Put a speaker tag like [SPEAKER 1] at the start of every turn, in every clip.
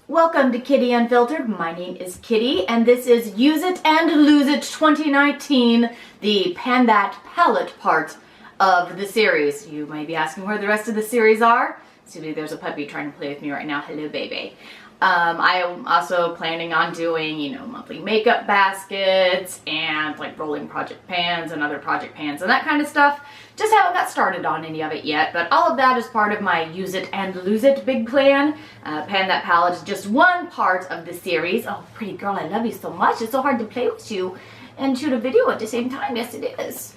[SPEAKER 1] Welcome to Kitty Unfiltered. My name is Kitty, and this is Use It and Lose It 2019, the Pan That Palette part of the series. You may be asking where the rest of the series are. See, there's a puppy trying to play with me right now. Hello, baby. I am also planning on doing, monthly makeup baskets and like rolling project pans and other project pans and that kind of stuff. Just haven't got started on any of it yet, but all of that is part of my Use It and Lose It big plan. Pan That Palette is just one part of the series. Oh, pretty girl, I love you so much. It's so hard to play with you and shoot a video at the same time. Yes, it is.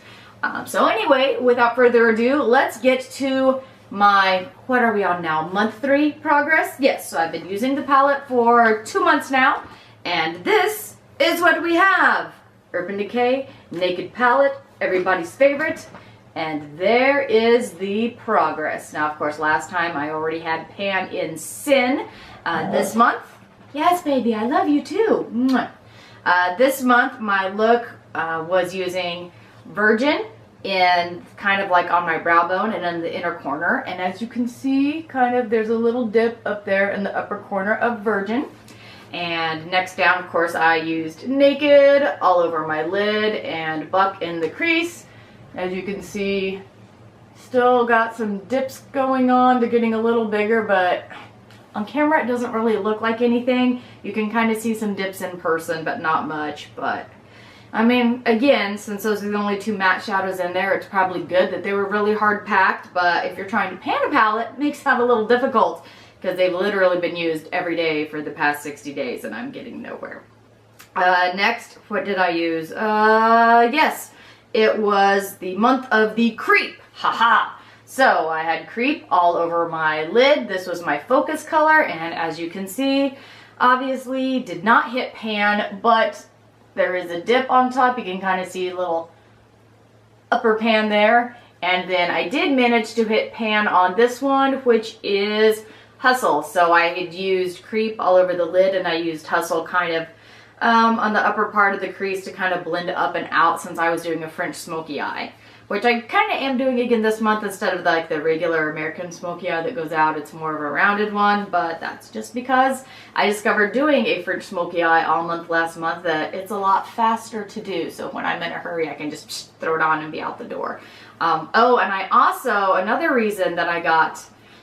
[SPEAKER 1] So anyway, without further ado, let's get to my, what are we on now, month 3 progress? Yes, so I've been using the palette for 2 months now, and this is what we have. Urban Decay Naked palette, everybody's favorite, and there is the progress. Now, of course, last time I already had Pan in Sin. This month, yes, baby, I love you too. This month, my look was using Virgin in kind of like on my brow bone and in the inner corner, and as you can see, kind of there's a little dip up there in the upper corner of Virgin. And next down, of course, I used Naked all over my lid and Buck in the crease. As you can see, still got some dips going on. They're getting a little bigger, but on camera it doesn't really look like anything. You can kind of see some dips in person, but not much. But I mean, again, since those are the only 2 matte shadows in there, it's probably good that they were really hard packed, but if you're trying to pan a palette, it makes that a little difficult because they've literally been used every day for the past 60 days and I'm getting nowhere. Next, what did I use? Yes, it was the month of the Creep. Haha! So I had Creep all over my lid. This was my focus color, and as you can see, obviously did not hit pan, but there is a dip on top. You can kind of see a little upper pan there. And then I did manage to hit pan on this one, which is Hustle. So I had used Creep all over the lid, and I used Hustle kind of on the upper part of the crease to kind of blend up and out, since I was doing a French smoky eye, which I kind of am doing again this month instead of like the regular American smoky eye that goes out. It's more of a rounded one, but that's just because I discovered doing a French smoky eye all month last month that it's a lot faster to do. So when I'm in a hurry, I can just throw it on and be out the door. Oh, and I also, another reason that I got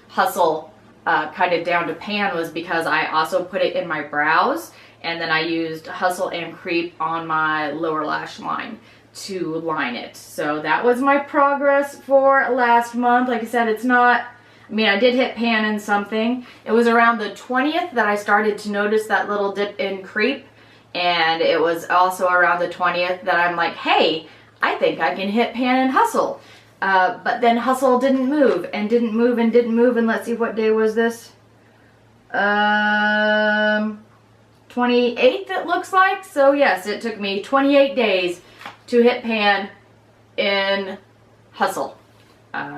[SPEAKER 1] Hustle kind of down to pan was because I also put it in my brows, and then I used Hustle and Creep on my lower lash line to line it. So that was my progress for last month. Like I said, it's not, I mean, I did hit pan in something. It was around the 20th that I started to notice that little dip in Creep, and it was also around the 20th that I'm like, hey, I think I can hit pan and Hustle. But then Hustle didn't move and didn't move and didn't move, and let's see, what day was this? 28th it looks like. So yes, it took me 28 days to hit pan in Hustle.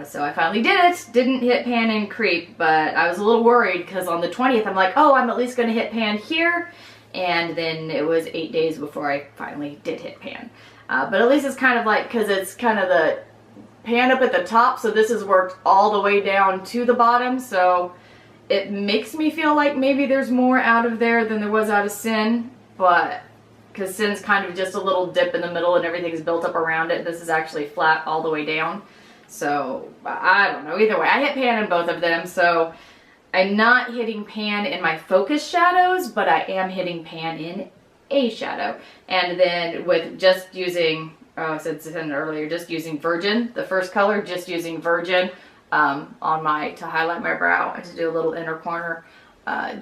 [SPEAKER 1] So I finally did it. Didn't hit pan in Creep, but I was a little worried because on the 20th I'm like, oh, I'm at least going to hit pan here. And then it was 8 days before I finally did hit pan. But at least it's kind of like, because it's kind of the pan up at the top, so this has worked all the way down to the bottom. So it makes me feel like maybe there's more out of there than there was out of Sin, but because Sin's kind of just a little dip in the middle and everything's built up around it, this is actually flat all the way down. So I don't know. Either way, I hit pan in both of them, so I'm not hitting pan in my focus shadows, but I am hitting pan in a shadow. And then with just using, oh, I said earlier, just using Virgin, the first color, just using Virgin on my, to highlight my brow and to do a little inner corner.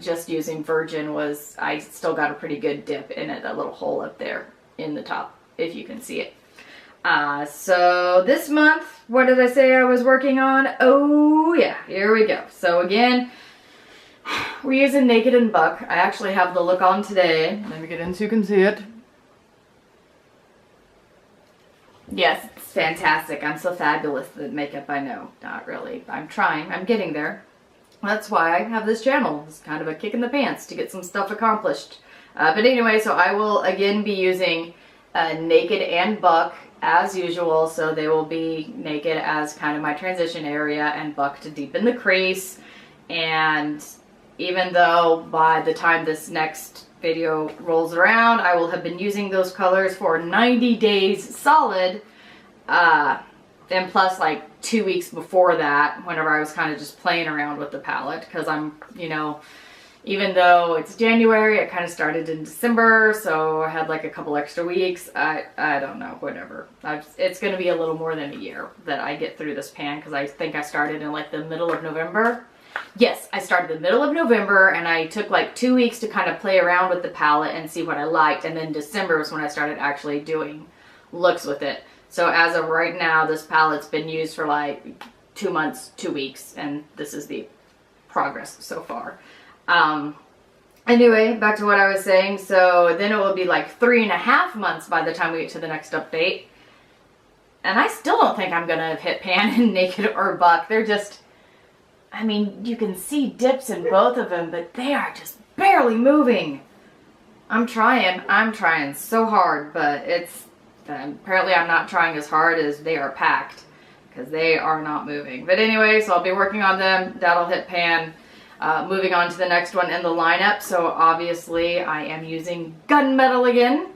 [SPEAKER 1] Just using Virgin was, I still got a pretty good dip in it, that little hole up there in the top, if you can see it. So this month, what did I say I was working on? Oh yeah, here we go. So again, we're using Naked and Buck. I actually have the look on today. Let me get in so you can see it. Yes, it's fantastic. I'm so fabulous at makeup, I know. Not really. I'm trying. I'm getting there. That's why I have this channel. It's kind of a kick in the pants to get some stuff accomplished. But anyway, so I will again be using Naked and Buck as usual. So they will be Naked as kind of my transition area and Buck to deepen the crease. And even though by the time this next video rolls around, I will have been using those colors for 90 days solid, and plus like 2 weeks before that, whenever I was kind of just playing around with the palette, because I'm, you know, even though it's January, I kind of started in December, so I had like a couple extra weeks. I don't know, whatever. It's going to be a little more than a year that I get through this pan, because I think I started in like the middle of November. Yes, I started the middle of November, and I took like 2 weeks to kind of play around with the palette and see what I liked, and then December was when I started actually doing looks with it. So as of right now, this palette's been used for like 2 months, 2 weeks, and this is the progress so far. Anyway, back to what I was saying. So then it will be like 3.5 months by the time we get to the next update. And I still don't think I'm going to hit pan in Naked or Buck. They're just, I mean, you can see dips in both of them, but they are just barely moving. I'm trying so hard, but it's, apparently I'm not trying as hard as they are packed, because they are not moving. But anyway, so I'll be working on them. That'll hit pan. Moving on to the next one in the lineup. So obviously I am using gunmetal again.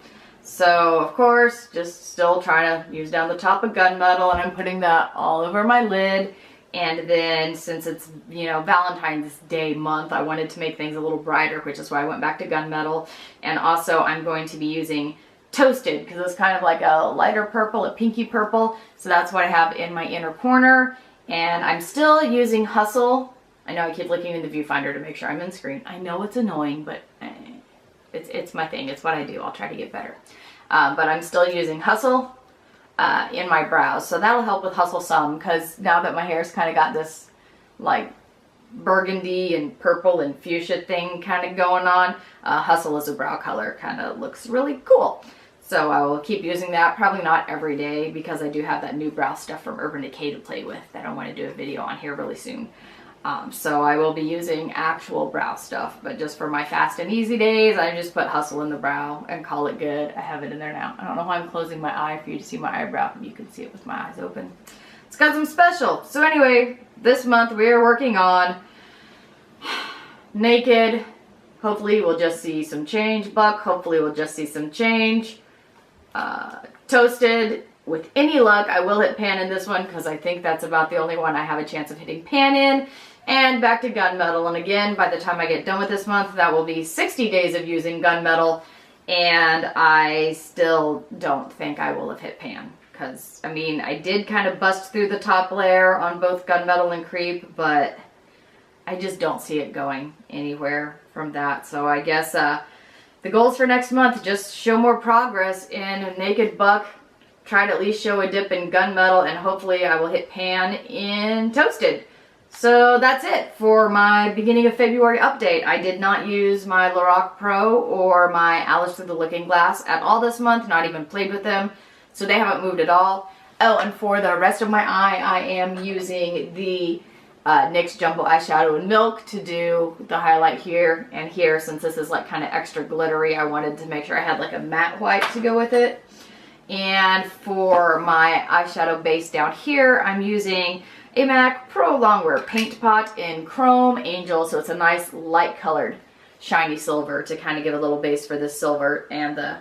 [SPEAKER 1] So of course, just still trying to use down the top of gunmetal, and I'm putting that all over my lid. And then since it's, you know, Valentine's Day month, I wanted to make things a little brighter, which is why I went back to gunmetal. And also I'm going to be using Toasted, because it's kind of like a lighter purple, a pinky purple. So that's what I have in my inner corner. And I'm still using Hustle. I know I keep looking in the viewfinder to make sure I'm in screen. I know it's annoying, but it's my thing. It's what I do. I'll try to get better. But I'm still using Hustle in my brows. So that'll help with Hustle some, because now that my hair's kind of got this like burgundy and purple and fuchsia thing kind of going on, Hustle as a brow color kind of looks really cool. So I will keep using that. Probably not every day, because I do have that new brow stuff from Urban Decay to play with that I want to do a video on here really soon. So I will be using actual brow stuff, but just for my fast and easy days, I just put Hustle in the brow and call it good. I have it in there now. I don't know why I'm closing my eye for you to see my eyebrow. You can see it with my eyes open. It's got some special. So anyway, this month we are working on Naked. Hopefully we'll just see some change. Buck, hopefully we'll just see some change. Toasted. With any luck, I will hit pan in this one, because I think that's about the only one I have a chance of hitting pan in. And back to gunmetal. And again, by the time I get done with this month, that will be 60 days of using gunmetal. And I still don't think I will have hit pan. Because, I mean, I did kind of bust through the top layer on both gunmetal and creep, but I just don't see it going anywhere from that. So I guess the goals for next month, just show more progress in Naked, Buck. Try to at least show a dip in gunmetal, and hopefully I will hit pan in Toasted. So that's it for my beginning of February update. I did not use my Lorac Pro or my Alice Through the Looking Glass at all this month, not even played with them, so they haven't moved at all. Oh, and for the rest of my eye, I am using the NYX Jumbo Eyeshadow in Milk to do the highlight here and here. Since this is like kind of extra glittery, I wanted to make sure I had like a matte white to go with it. And for my eyeshadow base down here, I'm using a MAC Pro Longwear Paint Pot in Chrome Angel. So it's a nice light colored shiny silver to kind of give a little base for this silver and the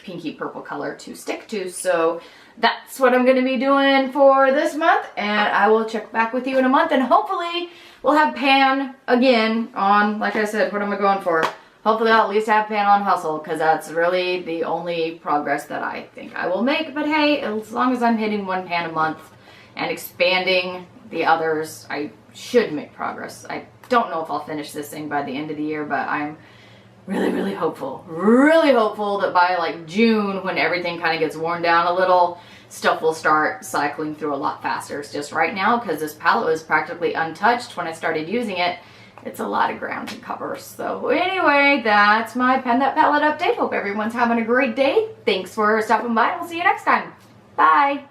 [SPEAKER 1] pinky purple color to stick to. So that's what I'm going to be doing for this month. And I will check back with you in a month. And hopefully we'll have pan again on, like I said, what am I going for? Hopefully I'll at least have pan on Hustle, because that's really the only progress that I think I will make. But hey, as long as I'm hitting one pan a month and expanding the others, I should make progress. I don't know if I'll finish this thing by the end of the year, but I'm really hopeful that by like June, when everything kind of gets worn down a little, stuff will start cycling through a lot faster. It's just right now, because this palette was practically untouched when I started using it, it's a lot of ground to cover. So anyway, that's my Pen That Palette update. Hope everyone's having a great day. Thanks for stopping by. We'll see you next time. Bye.